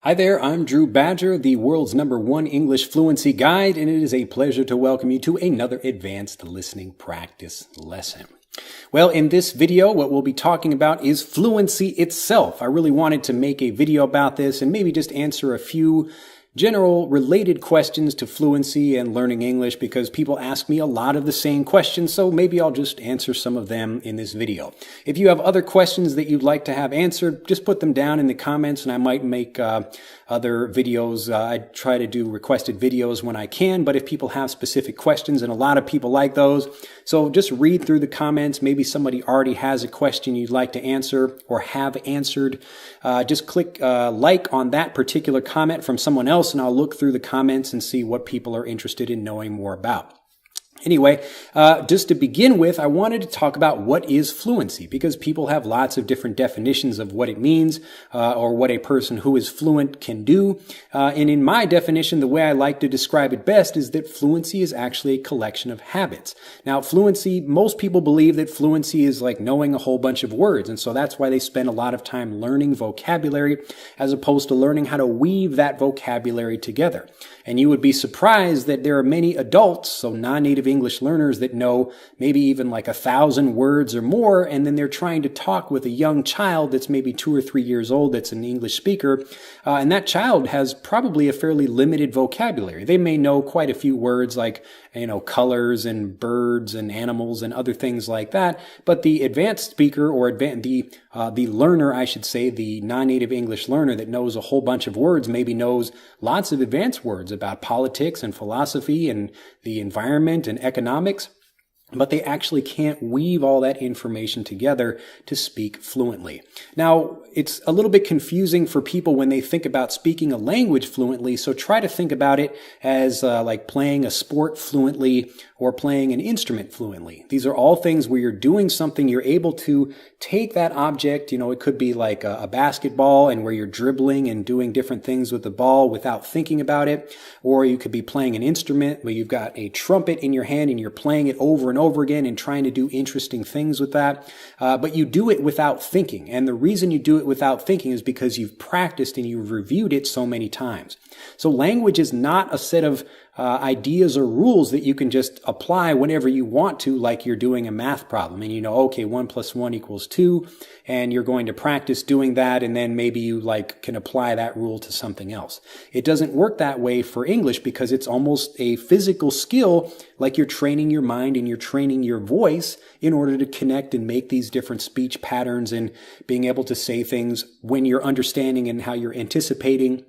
Hi there, I'm Drew Badger, the world's #1 English fluency guide, and it is a pleasure to welcome you to another advanced listening practice lesson. Well, in this video, what we'll be talking about is fluency itself. I really wanted to make a video about this and maybe just answer a few general related questions to fluency and learning English because people ask me a lot of the same questions, so maybe I'll just answer some of them in this video. If you have other questions that you'd like to have answered, just put them down in the comments and I might make other videos. I try to do requested videos when I can, but if people have specific questions, and a lot of people like those, so just read through the comments. Maybe somebody already has a question you'd like to answer or have answered. Just click like on that particular comment from someone else, and I'll look through the comments and see what people are interested in knowing more about. Anyway, just to begin with, I wanted to talk about what is fluency, because people have lots of different definitions of what it means or what a person who is fluent can do. And in my definition, the way I like to describe it best is that fluency is actually a collection of habits. Now, fluency, most people believe that fluency is like knowing a whole bunch of words, and so that's why they spend a lot of time learning vocabulary as opposed to learning how to weave that vocabulary together. And you would be surprised that there are many adults, so non-native English learners, that know maybe even like 1,000 words or more, and then they're trying to talk with a young child that's maybe 2 or 3 years old that's an English speaker, and that child has probably a fairly limited vocabulary. They may know quite a few words like, colors and birds and animals and other things like that, but the advanced speaker or the learner, I should say, the non-native English learner that knows a whole bunch of words maybe knows lots of advanced words about politics and philosophy and the environment and economics, but they actually can't weave all that information together to speak fluently. Now, it's a little bit confusing for people when they think about speaking a language fluently, so try to think about it as like playing a sport fluently or playing an instrument fluently. These are all things where you're doing something, you're able to take that object, it could be like a basketball, and where you're dribbling and doing different things with the ball without thinking about it, or you could be playing an instrument where you've got a trumpet in your hand and you're playing it over and over again and trying to do interesting things with that, but you do it without thinking. And the reason you do it without thinking is because you've practiced and you've reviewed it so many times. So language is not a set of ideas or rules that you can just apply whenever you want to, like you're doing a math problem and okay, 1 + 1 = 2, and you're going to practice doing that, and then maybe you can apply that rule to something else. It doesn't work that way for English because it's almost a physical skill, like you're training your mind and you're training your voice in order to connect and make these different speech patterns and being able to say things when you're understanding and how you're anticipating.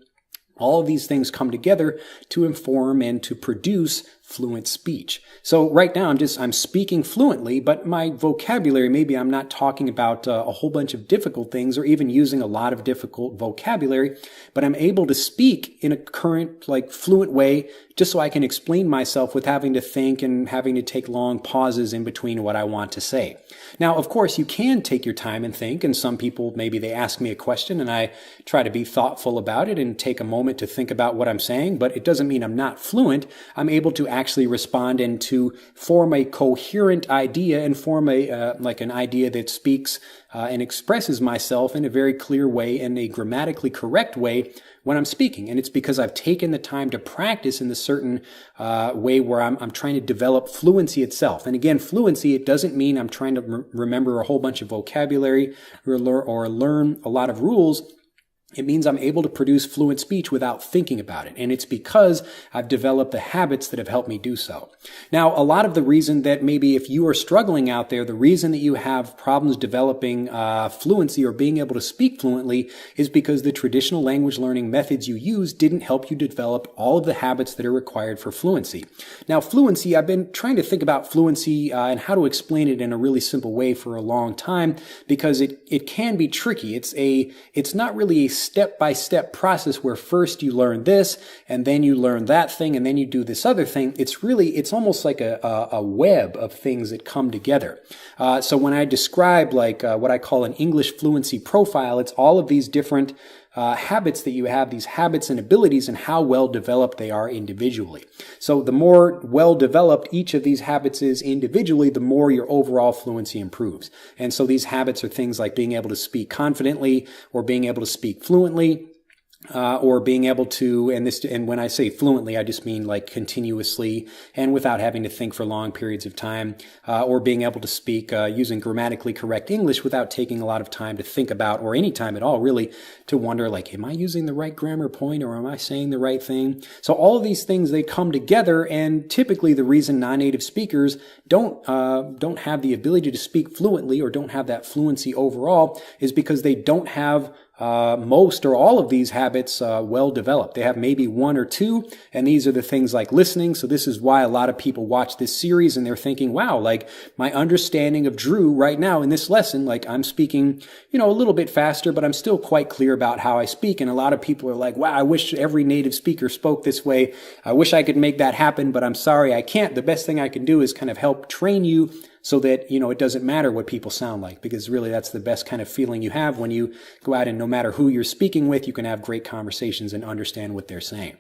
All of these things come together to inform and to produce fluent speech. So right now I'm speaking fluently, but my vocabulary, maybe I'm not talking about a whole bunch of difficult things or even using a lot of difficult vocabulary, but I'm able to speak in a current, fluent way just so I can explain myself with having to think and having to take long pauses in between what I want to say. Now, of course, you can take your time and think, and some people, maybe they ask me a question and I try to be thoughtful about it and take a moment to think about what I'm saying, but it doesn't mean I'm not fluent. I'm able to actually respond and to form a coherent idea and form an idea that speaks and expresses myself in a very clear way and a grammatically correct way when I'm speaking. And it's because I've taken the time to practice in the certain way where I'm trying to develop fluency itself. And again, fluency, it doesn't mean I'm trying to remember a whole bunch of vocabulary or learn a lot of rules. It means I'm able to produce fluent speech without thinking about it. And it's because I've developed the habits that have helped me do so. Now, a lot of the reason that maybe if you are struggling out there, the reason that you have problems developing fluency or being able to speak fluently is because the traditional language learning methods you use didn't help you develop all of the habits that are required for fluency. Now, fluency, I've been trying to think about fluency and how to explain it in a really simple way for a long time because it can be tricky. It's not really a step-by-step process where first you learn this and then you learn that thing and then you do this other thing. It's almost like a web of things that come together. So when I describe what I call an English fluency profile, it's all of these different habits that you have, these habits and abilities, and how well developed they are individually. So the more well developed each of these habits is individually, the more your overall fluency improves. And so these habits are things like being able to speak confidently or being able to speak fluently. or being able to, and when I say fluently, I just mean like continuously and without having to think for long periods of time, or being able to speak using grammatically correct English without taking a lot of time to think about, or any time at all, really, to wonder like, am I using the right grammar point, or am I saying the right thing? So all of these things, they come together, and typically the reason non-native speakers don't have the ability to speak fluently, or don't have that fluency overall, is because they don't have most or all of these habits well developed. They have maybe one or two, and these are the things like listening. So this is why a lot of people watch this series and they're thinking, wow, like my understanding of Drew right now in this lesson, like I'm speaking, a little bit faster, but I'm still quite clear about how I speak. And a lot of people are like, wow, I wish every native speaker spoke this way. I wish I could make that happen, but I'm sorry, I can't. The best thing I can do is kind of help train you so that, it doesn't matter what people sound like, because really that's the best kind of feeling you have when you go out, and no matter who you're speaking with, you can have great conversations and understand what they're saying.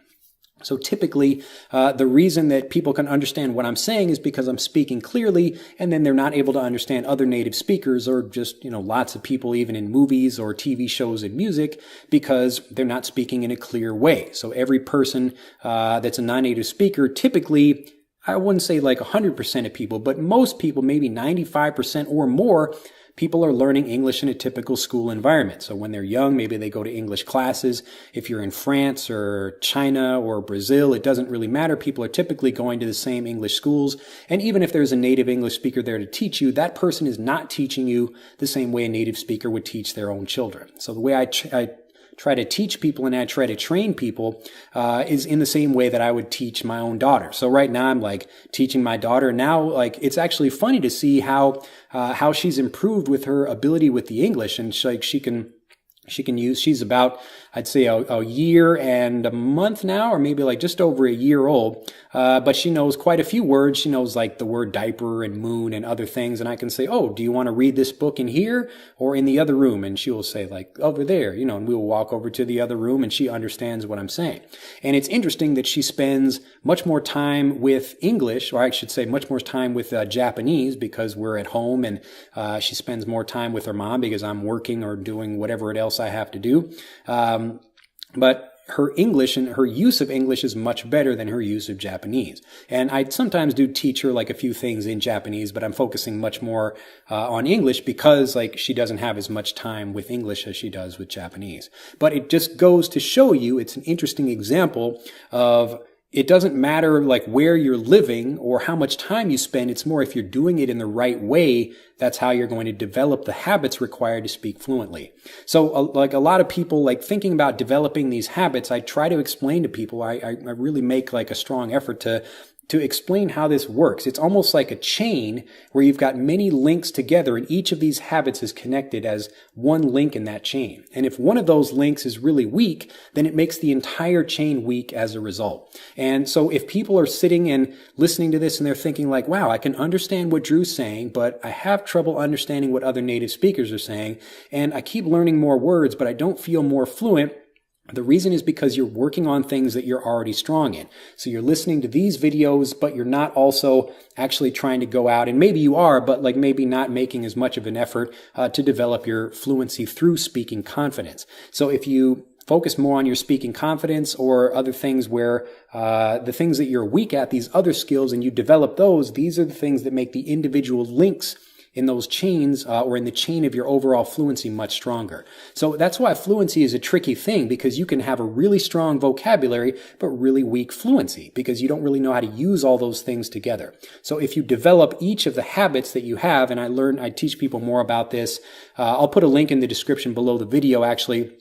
So typically, the reason that people can understand what I'm saying is because I'm speaking clearly, and then they're not able to understand other native speakers, or just, lots of people even in movies or TV shows and music, because they're not speaking in a clear way. So every person that's a non-native speaker, typically, I wouldn't say like 100% of people, but most people, maybe 95% or more, people are learning English in a typical school environment. So when they're young, maybe they go to English classes. If you're in France or China or Brazil, it doesn't really matter. People are typically going to the same English schools. And even if there's a native English speaker there to teach you, that person is not teaching you the same way a native speaker would teach their own children. So the way I try to teach people and I try to train people is in the same way that I would teach my own daughter. So right now I'm like teaching my daughter now, like it's actually funny to see how she's improved with her ability with the English, and she can use, she's about, I'd say a year and a month now, or maybe like just over a year old. But she knows quite a few words. She knows like the word diaper and moon and other things. And I can say, oh, do you want to read this book in here or in the other room? And she will say like over there, and we will walk over to the other room, and she understands what I'm saying. And it's interesting that she spends much more time with English, or I should say much more time with Japanese, because we're at home, and she spends more time with her mom because I'm working or doing whatever else I have to do. But her English and her use of English is much better than her use of Japanese. And I sometimes do teach her like a few things in Japanese, but I'm focusing much more on English because like she doesn't have as much time with English as she does with Japanese. But it just goes to show you, it's an interesting example of it doesn't matter like where you're living or how much time you spend. It's more if you're doing it in the right way, that's how you're going to develop the habits required to speak fluently. So like a lot of people like thinking about developing these habits, I try to explain to people, I really make like a strong effort to explain how this works. It's almost like a chain where you've got many links together, and each of these habits is connected as one link in that chain. And if one of those links is really weak, then it makes the entire chain weak as a result. And so if people are sitting and listening to this and they're thinking like, wow, I can understand what Drew's saying, but I have trouble understanding what other native speakers are saying, and I keep learning more words, but I don't feel more fluent. The reason is because you're working on things that you're already strong in. So you're listening to these videos, but you're not also actually trying to go out, and maybe you are, but like maybe not making as much of an effort to develop your fluency through speaking confidence. So if you focus more on your speaking confidence or other things where the things that you're weak at, these other skills, and you develop those, these are the things that make the individual links in those chains or in the chain of your overall fluency much stronger. So that's why fluency is a tricky thing, because you can have a really strong vocabulary but really weak fluency because you don't really know how to use all those things together. So if you develop each of the habits that you have, and I teach people more about this. I'll put a link in the description below the video actually.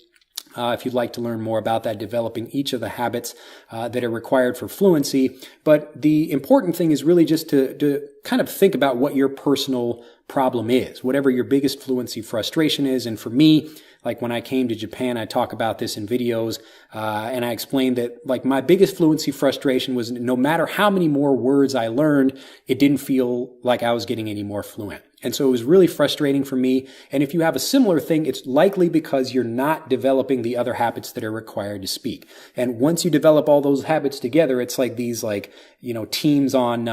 If you'd like to learn more about that, developing each of the habits that are required for fluency. But the important thing is really just to kind of think about what your personal problem is, whatever your biggest fluency frustration is. And for me, like when I came to Japan, I talk about this in videos, and I explained that like my biggest fluency frustration was no matter how many more words I learned, it didn't feel like I was getting any more fluent. And so it was really frustrating for me. And if you have a similar thing, it's likely because you're not developing the other habits that are required to speak. And once you develop all those habits together, it's like these teams on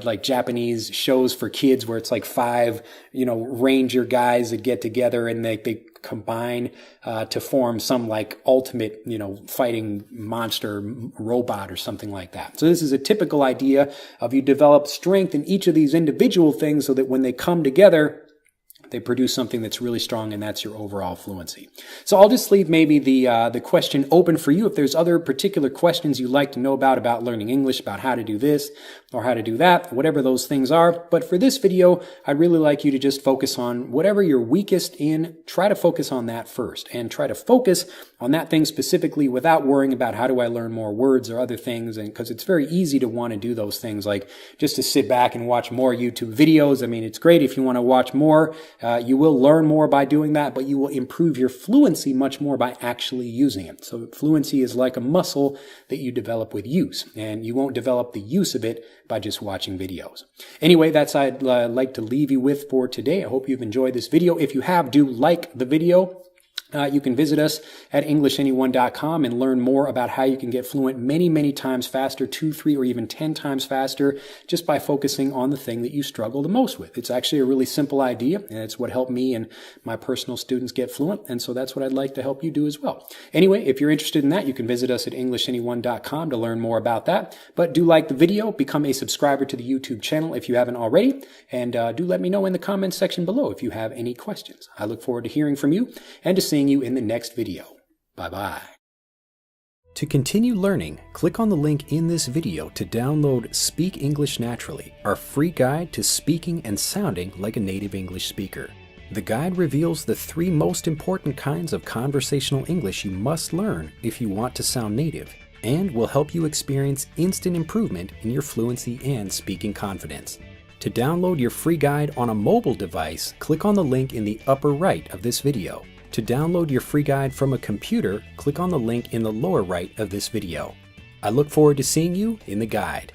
like Japanese shows for kids where it's like 5, ranger guys that get together and they combine to form some like ultimate, fighting monster robot or something like that. So this is a typical idea of you develop strength in each of these individual things so that when they come together, they produce something that's really strong, and that's your overall fluency. So I'll just leave maybe the question open for you. If there's other particular questions you'd like to know about learning English, about how to do this or how to do that, whatever those things are. But for this video, I'd really like you to just focus on whatever you're weakest in. Try to focus on that first, and try to focus on that thing specifically without worrying about how do I learn more words or other things. And because it's very easy to want to do those things, like just to sit back and watch more YouTube videos. I mean, it's great if you want to watch more. You will learn more by doing that, but you will improve your fluency much more by actually using it. So fluency is like a muscle that you develop with use, and you won't develop the use of it by just watching videos. Anyway, that's what I'd like to leave you with for today. I hope you've enjoyed this video. If you have, do like the video. You can visit us at EnglishAnyone.com and learn more about how you can get fluent many, many times faster, 2, 3, or even 10 times faster, just by focusing on the thing that you struggle the most with. It's actually a really simple idea, and it's what helped me and my personal students get fluent, and so that's what I'd like to help you do as well. Anyway, if you're interested in that, you can visit us at EnglishAnyone.com to learn more about that. But do like the video, become a subscriber to the YouTube channel if you haven't already, and do let me know in the comments section below if you have any questions. I look forward to hearing from you and to seeing you in the next video. Bye-bye. To continue learning, click on the link in this video to download Speak English Naturally, our free guide to speaking and sounding like a native English speaker. The guide reveals the 3 most important kinds of conversational English you must learn if you want to sound native, and will help you experience instant improvement in your fluency and speaking confidence. To download your free guide on a mobile device, click on the link in the upper right of this video. To download your free guide from a computer, click on the link in the lower right of this video. I look forward to seeing you in the guide.